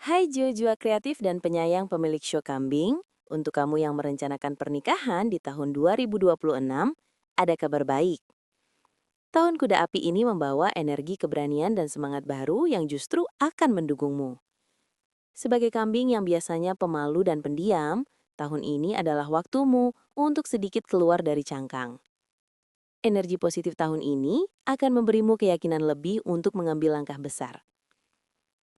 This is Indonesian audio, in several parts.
Hai Jua kreatif dan penyayang pemilik show kambing. Untuk kamu yang merencanakan pernikahan di tahun 2026, ada kabar baik. Tahun kuda api ini membawa energi keberanian dan semangat baru yang justru akan mendukungmu. Sebagai kambing yang biasanya pemalu dan pendiam, tahun ini adalah waktumu untuk sedikit keluar dari cangkang. Energi positif tahun ini akan memberimu keyakinan lebih untuk mengambil langkah besar,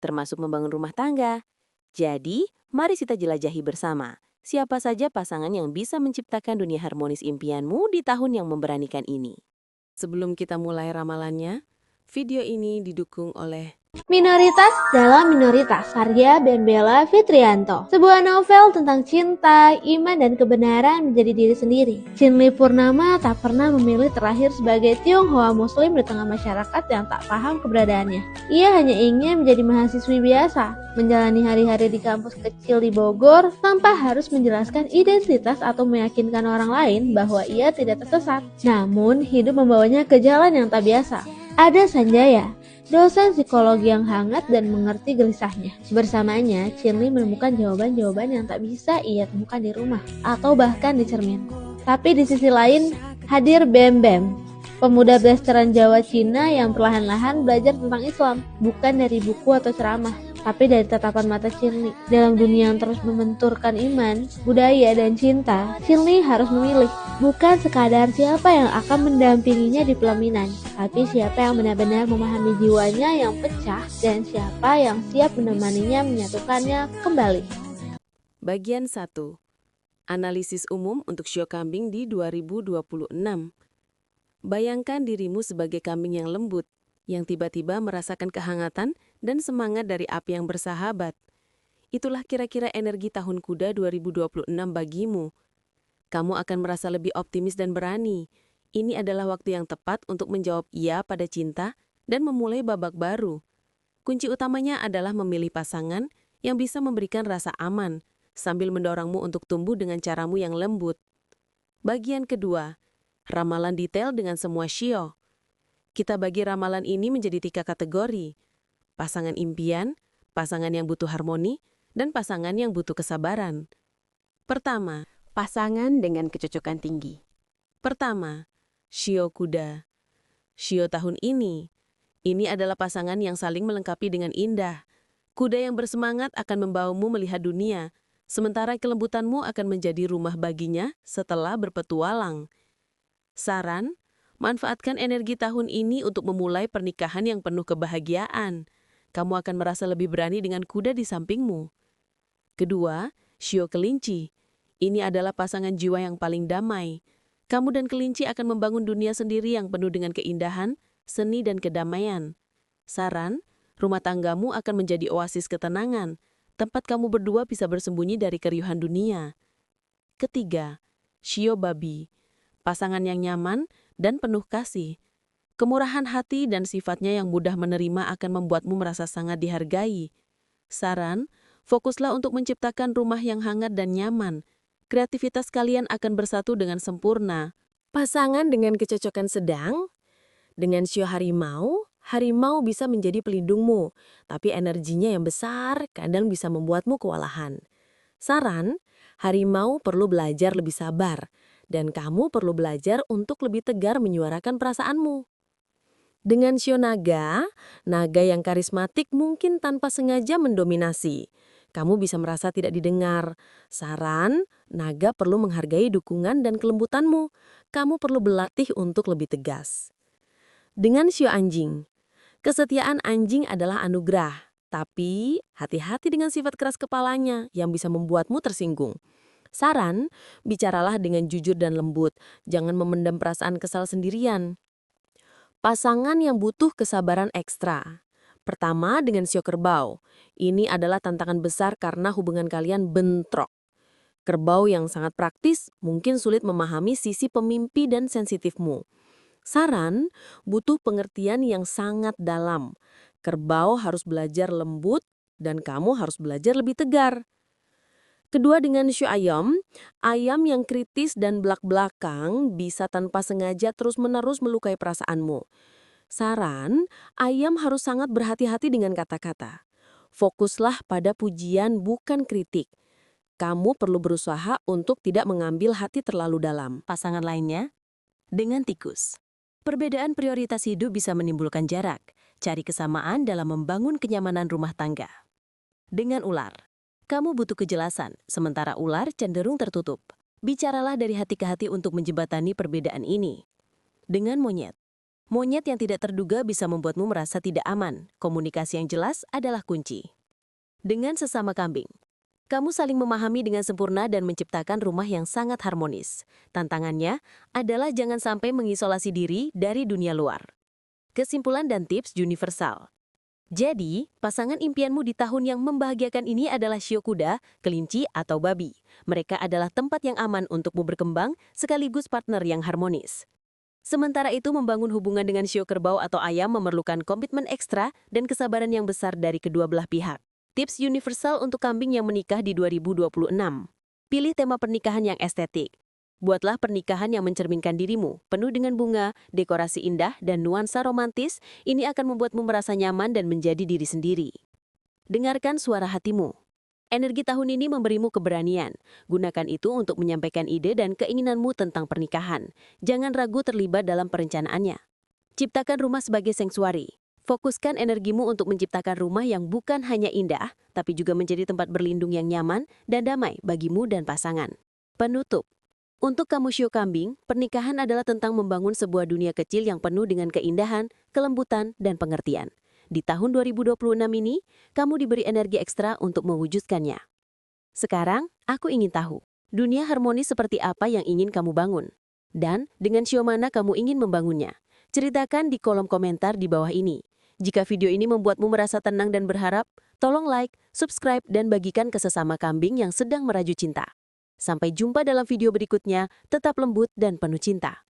termasuk membangun rumah tangga. Jadi, mari kita jelajahi bersama. Siapa saja pasangan yang bisa menciptakan dunia harmonis impianmu di tahun yang memberanikan ini? Sebelum kita mulai ramalannya, video ini didukung oleh Minoritas dalam Minoritas, karya Ben Bella Fitrianto. Sebuah novel tentang cinta, iman, dan kebenaran menjadi diri sendiri. Chinli Purnama tak pernah memilih terlahir sebagai Tionghoa Muslim di tengah masyarakat yang tak paham keberadaannya. Ia hanya ingin menjadi mahasiswi biasa, menjalani hari-hari di kampus kecil di Bogor tanpa harus menjelaskan identitas atau meyakinkan orang lain bahwa ia tidak tersesat. Namun, hidup membawanya ke jalan yang tak biasa. Ada Sanjaya, dosen psikologi yang hangat dan mengerti gelisahnya. Bersamanya, Chinli menemukan jawaban-jawaban yang tak bisa ia temukan di rumah atau bahkan di cermin. Tapi di sisi lain, hadir Bem Bem, pemuda blasteran Jawa Cina yang perlahan-lahan belajar tentang Islam, bukan dari buku atau ceramah, tapi dari tatapan mata Chinli. Dalam dunia yang terus membenturkan iman, budaya, dan cinta, Chinli harus memilih. Bukan sekadar siapa yang akan mendampinginya di pelaminan, tapi siapa yang benar-benar memahami jiwanya yang pecah dan siapa yang siap menemaninya menyatukannya kembali. Bagian 1. Analisis umum untuk show kambing di 2026. Bayangkan dirimu sebagai kambing yang lembut, yang tiba-tiba merasakan kehangatan dan semangat dari api yang bersahabat. Itulah kira-kira energi tahun kuda 2026 bagimu. Kamu akan merasa lebih optimis dan berani. Ini adalah waktu yang tepat untuk menjawab iya pada cinta dan memulai babak baru. Kunci utamanya adalah memilih pasangan yang bisa memberikan rasa aman, sambil mendorongmu untuk tumbuh dengan caramu yang lembut. Bagian kedua, ramalan detail dengan semua shio. Kita bagi ramalan ini menjadi 3 kategori: pasangan impian, pasangan yang butuh harmoni, dan pasangan yang butuh kesabaran. Pertama, pasangan dengan kecocokan tinggi. Pertama, shio kuda. Shio tahun ini adalah pasangan yang saling melengkapi dengan indah. Kuda yang bersemangat akan membawamu melihat dunia, sementara kelembutanmu akan menjadi rumah baginya setelah berpetualang. Saran, manfaatkan energi tahun ini untuk memulai pernikahan yang penuh kebahagiaan. Kamu akan merasa lebih berani dengan kuda di sampingmu. Kedua, shio kelinci. Ini adalah pasangan jiwa yang paling damai. Kamu dan kelinci akan membangun dunia sendiri yang penuh dengan keindahan, seni, dan kedamaian. Saran, rumah tanggamu akan menjadi oasis ketenangan, tempat kamu berdua bisa bersembunyi dari keriuhan dunia. Ketiga, shio babi. Pasangan yang nyaman dan penuh kasih. Kemurahan hati dan sifatnya yang mudah menerima akan membuatmu merasa sangat dihargai. Saran, fokuslah untuk menciptakan rumah yang hangat dan nyaman. Kreativitas kalian akan bersatu dengan sempurna. Pasangan dengan kecocokan sedang. Dengan shio harimau, harimau bisa menjadi pelindungmu, tapi energinya yang besar kadang bisa membuatmu kewalahan. Saran, harimau perlu belajar lebih sabar, dan kamu perlu belajar untuk lebih tegar menyuarakan perasaanmu. Dengan shio naga, naga yang karismatik mungkin tanpa sengaja mendominasi. Kamu bisa merasa tidak didengar. Saran, naga perlu menghargai dukungan dan kelembutanmu. Kamu perlu berlatih untuk lebih tegas. Dengan shio anjing, kesetiaan anjing adalah anugerah. Tapi, hati-hati dengan sifat keras kepalanya yang bisa membuatmu tersinggung. Saran, bicaralah dengan jujur dan lembut. Jangan memendam perasaan kesal sendirian. Pasangan yang butuh kesabaran ekstra. Pertama, dengan shio kerbau. Ini adalah tantangan besar karena hubungan kalian bentrok. Kerbau yang sangat praktis mungkin sulit memahami sisi pemimpi dan sensitifmu. Saran, butuh pengertian yang sangat dalam. Kerbau harus belajar lembut dan kamu harus belajar lebih tegar. Kedua, dengan shio ayam, ayam yang kritis dan belak-belakang bisa tanpa sengaja terus-menerus melukai perasaanmu. Saran, ayam harus sangat berhati-hati dengan kata-kata. Fokuslah pada pujian bukan kritik. Kamu perlu berusaha untuk tidak mengambil hati terlalu dalam. Pasangan lainnya, dengan tikus. Perbedaan prioritas hidup bisa menimbulkan jarak. Cari kesamaan dalam membangun kenyamanan rumah tangga. Dengan ular, kamu butuh kejelasan, sementara ular cenderung tertutup. Bicaralah dari hati ke hati untuk menjembatani perbedaan ini. Dengan monyet, monyet yang tidak terduga bisa membuatmu merasa tidak aman. Komunikasi yang jelas adalah kunci. Dengan sesama kambing, kamu saling memahami dengan sempurna dan menciptakan rumah yang sangat harmonis. Tantangannya adalah jangan sampai mengisolasi diri dari dunia luar. Kesimpulan dan tips universal. Jadi, pasangan impianmu di tahun yang membahagiakan ini adalah shio kuda, kelinci, atau babi. Mereka adalah tempat yang aman untukmu berkembang, sekaligus partner yang harmonis. Sementara itu, membangun hubungan dengan shio kerbau atau ayam memerlukan komitmen ekstra dan kesabaran yang besar dari kedua belah pihak. Tips universal untuk kambing yang menikah di 2026. Pilih tema pernikahan yang estetik. Buatlah pernikahan yang mencerminkan dirimu, penuh dengan bunga, dekorasi indah, dan nuansa romantis. Ini akan membuatmu merasa nyaman dan menjadi diri sendiri. Dengarkan suara hatimu. Energi tahun ini memberimu keberanian. Gunakan itu untuk menyampaikan ide dan keinginanmu tentang pernikahan. Jangan ragu terlibat dalam perencanaannya. Ciptakan rumah sebagai sanctuary. Fokuskan energimu untuk menciptakan rumah yang bukan hanya indah, tapi juga menjadi tempat berlindung yang nyaman dan damai bagimu dan pasangan. Penutup. Untuk kamu shio kambing, pernikahan adalah tentang membangun sebuah dunia kecil yang penuh dengan keindahan, kelembutan, dan pengertian. Di tahun 2026 ini, kamu diberi energi ekstra untuk mewujudkannya. Sekarang, aku ingin tahu, dunia harmonis seperti apa yang ingin kamu bangun? Dan dengan shio mana kamu ingin membangunnya? Ceritakan di kolom komentar di bawah ini. Jika video ini membuatmu merasa tenang dan berharap, tolong like, subscribe, dan bagikan ke sesama kambing yang sedang meraju cinta. Sampai jumpa dalam video berikutnya, tetap lembut dan penuh cinta.